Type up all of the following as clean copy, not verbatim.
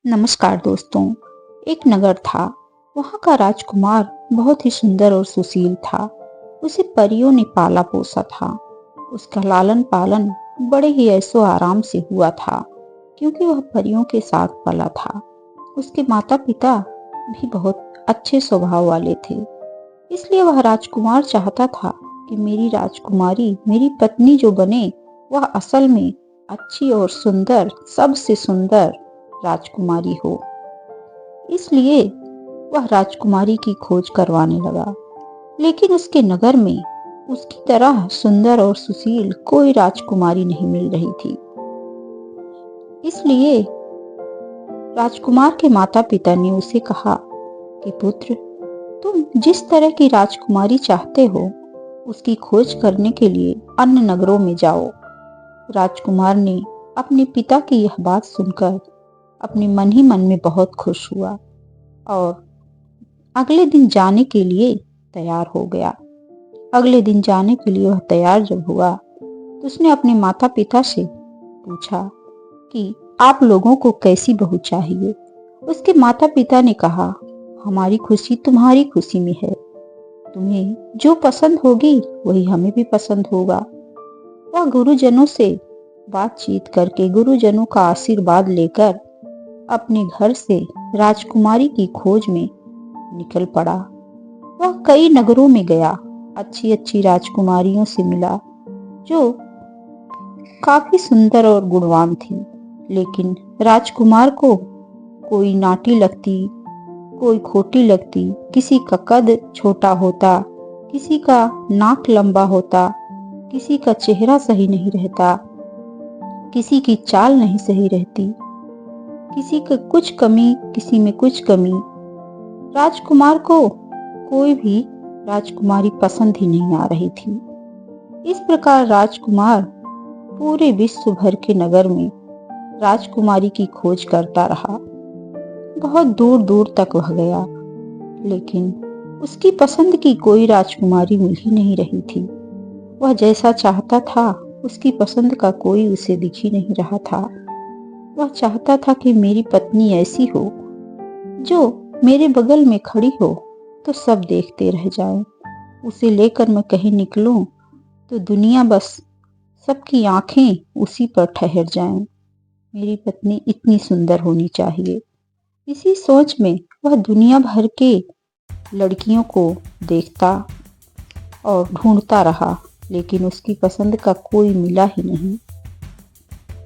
नमस्कार दोस्तों। एक नगर था। वहाँ का राजकुमार बहुत ही सुंदर और सुशील था। उसे परियों ने पाला पोसा था। उसका लालन पालन बड़े ही ऐशो आराम से हुआ था, क्योंकि वह परियों के साथ पला था। उसके माता पिता भी बहुत अच्छे स्वभाव वाले थे। इसलिए वह राजकुमार चाहता था कि मेरी राजकुमारी, मेरी पत्नी जो बने, वह असल में अच्छी और सुंदर, सबसे सुंदर राजकुमारी हो। इसलिए वह राजकुमारी की खोज करवाने लगा, लेकिन उसके नगर में उसकी तरह सुंदर और सुशील कोई राजकुमारी नहीं मिल रही थी। इसलिए राजकुमार के माता पिता ने उसे कहा कि पुत्र, तुम जिस तरह की राजकुमारी चाहते हो, उसकी खोज करने के लिए अन्य नगरों में जाओ। राजकुमार ने अपने पिता की यह बात सुनकर अपने मन ही मन में बहुत खुश हुआ और अगले दिन जाने के लिए तैयार हो गया। अगले दिन जाने के लिए वह तैयार जब हुआ तो उसने अपने माता पिता से पूछा कि आप लोगों को कैसी बहू चाहिए। उसके माता पिता ने कहा, हमारी खुशी तुम्हारी खुशी में है। तुम्हें जो पसंद होगी वही हमें भी पसंद होगा। वह गुरुजनों से बातचीत करके, गुरुजनों का आशीर्वाद लेकर अपने घर से राजकुमारी की खोज में निकल पड़ा। वह कई नगरों में गया, अच्छी अच्छी राजकुमारियों से मिला जो काफी सुंदर और गुणवान थी। लेकिन राजकुमार को कोई नाटी लगती, कोई खोटी लगती, किसी का कद छोटा होता, किसी का नाक लंबा होता, किसी का चेहरा सही नहीं रहता, किसी की चाल नहीं सही रहती, किसी का कुछ कमी, किसी में कुछ कमी। राजकुमार को कोई भी राजकुमारी पसंद ही नहीं आ रही थी। इस प्रकार राजकुमार पूरे विश्व भर के नगर में राजकुमारी की खोज करता रहा। बहुत दूर दूर तक वह गया, लेकिन उसकी पसंद की कोई राजकुमारी मिल ही नहीं रही थी। वह जैसा चाहता था उसकी पसंद का कोई उसे दिख ही नहीं रहा था। वह चाहता था कि मेरी पत्नी ऐसी हो जो मेरे बगल में खड़ी हो तो सब देखते रह जाएं। उसे लेकर मैं कहीं निकलूं तो दुनिया, बस सबकी आंखें उसी पर ठहर जाएं। मेरी पत्नी इतनी सुंदर होनी चाहिए। इसी सोच में वह दुनिया भर के लड़कियों को देखता और ढूंढता रहा, लेकिन उसकी पसंद का कोई मिला ही नहीं।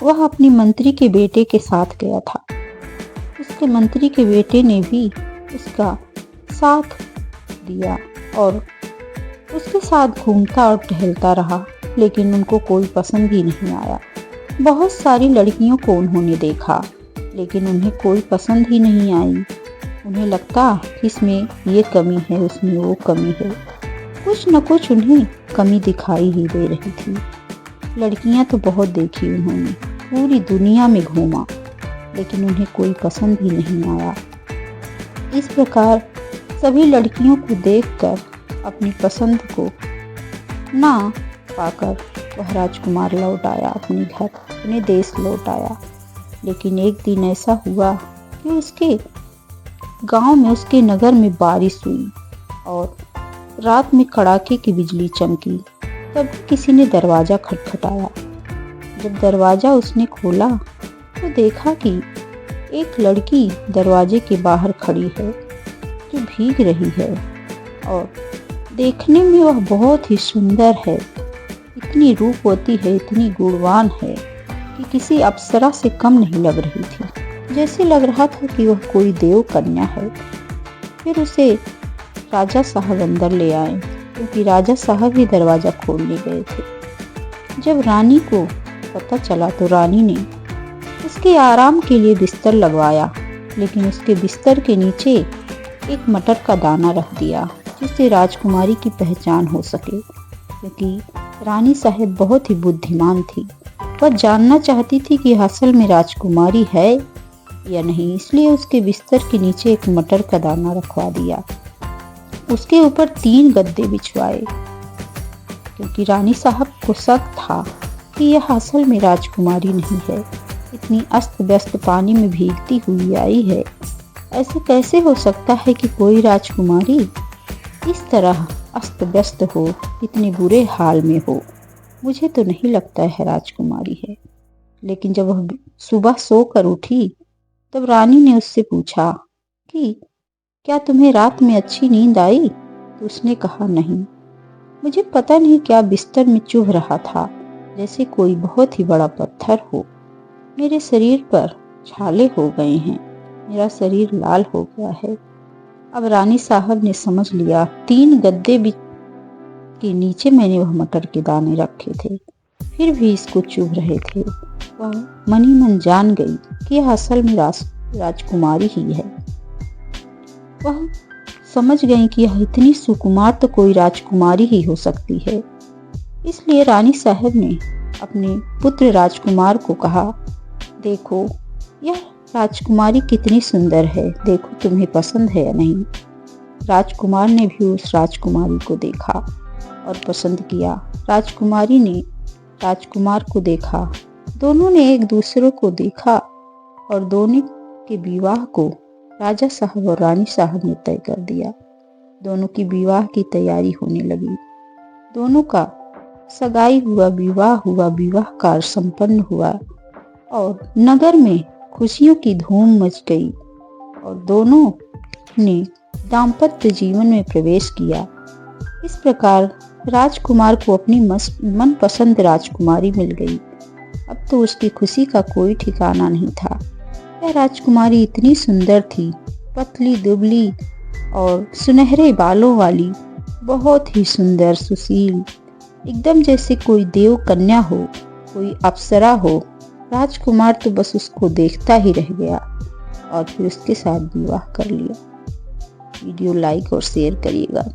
वह अपनी मंत्री के बेटे के साथ गया था। उसके मंत्री के बेटे ने भी उसका साथ दिया और उसके साथ घूमता और टहलता रहा, लेकिन उनको कोई पसंद ही नहीं आया। बहुत सारी लड़कियों को उन्होंने देखा, लेकिन उन्हें कोई पसंद ही नहीं आई। उन्हें लगता इसमें ये कमी है, उसमें वो कमी है। कुछ न कुछ उन्हें कमी दिखाई ही दे रही थी। लड़कियां तो बहुत देखी उन्होंने, पूरी दुनिया में घूमा, लेकिन उन्हें कोई पसंद ही नहीं आया। इस प्रकार सभी लड़कियों को देखकर अपनी पसंद को ना पाकर वह राजकुमार लौट आया अपने घर, अपने देश लौट आया। लेकिन एक दिन ऐसा हुआ कि उसके गांव में, उसके नगर में बारिश हुई और रात में कड़ाके की बिजली चमकी। तब किसी ने दरवाजा खटखटाया। जब दरवाजा उसने खोला तो देखा कि एक लड़की दरवाजे के बाहर खड़ी है जो भीग रही है और देखने में वह बहुत ही सुंदर है। इतनी रूपवती है, इतनी गुणवान है कि किसी अप्सरा से कम नहीं लग रही थी। जैसे लग रहा था कि वह कोई देव कन्या है। फिर उसे राजा साहब अंदर ले आए, क्योंकि राजा साहब ही दरवाजा खोलने गए थे। जब रानी को पता चला तो रानी ने उसके आराम के लिए बिस्तर लगवाया, लेकिन उसके बिस्तर के नीचे एक मटर का दाना रख दिया, जिससे राजकुमारी की पहचान हो सके। क्योंकि रानी साहब बहुत ही बुद्धिमान थी, वह जानना चाहती थी कि असल में राजकुमारी है या नहीं। इसलिए उसके बिस्तर के नीचे एक मटर का दाना रखवा दिया। उसके ऊपर 3 गद्दे बिछवाए, क्योंकि रानी साहब को शक था कि यह असल में राजकुमारी नहीं है। इतनी अस्त व्यस्त पानी में भीगती हुई आई है। ऐसे कैसे हो सकता है कि कोई राजकुमारी इस तरह अस्त व्यस्त हो, इतने बुरे हाल में हो। मुझे तो नहीं लगता है राजकुमारी है। लेकिन जब वह सुबह सोकर उठी तब रानी ने उससे पूछा कि क्या तुम्हें रात में अच्छी नींद आई? तो उसने कहा नहीं, मुझे पता नहीं क्या बिस्तर में चुभ रहा था, जैसे कोई बहुत ही बड़ा पत्थर हो। मेरे शरीर पर छाले हो गए हैं, मेरा शरीर लाल हो गया है। अब रानी साहब ने समझ लिया, 3 गद्दे के नीचे मैंने वह मटर के दाने रखे थे, फिर भी इसको चुभ रहे थे। वह मनी मन जान गई कि यह असल में राजकुमारी ही है। वह समझ गई कि यह इतनी सुकुमार तो कोई राजकुमारी ही हो सकती है। इसलिए रानी साहब ने अपने पुत्र राजकुमार को कहा, देखो यह राजकुमारी कितनी सुंदर है, देखो तुम्हें पसंद है या नहीं। राजकुमार ने भी उस राजकुमारी को देखा और पसंद किया। राजकुमारी ने राजकुमार को देखा, दोनों ने एक दूसरे को देखा और दोनों के विवाह को राजा साहब और रानी साहब ने तय कर दिया। दोनों की विवाह की तैयारी होने लगी। दोनों का सगाई हुआ, विवाह कार्य संपन्न हुआ और नगर में खुशियों की धूम मच गई और दोनों ने दाम्पत्य जीवन में प्रवेश किया। इस प्रकार राजकुमार को अपनी मनपसंद राजकुमारी मिल गई। अब तो उसकी खुशी का कोई ठिकाना नहीं था। यह राजकुमारी इतनी सुंदर थी, पतली दुबली और सुनहरे बालों वाली, बहुत ही सुंदर, सुशील, एकदम जैसे कोई देव कन्या हो, कोई अप्सरा हो। राजकुमार तो बस उसको देखता ही रह गया और फिर उसके साथ विवाह कर लिया। वीडियो लाइक और शेयर करिएगा।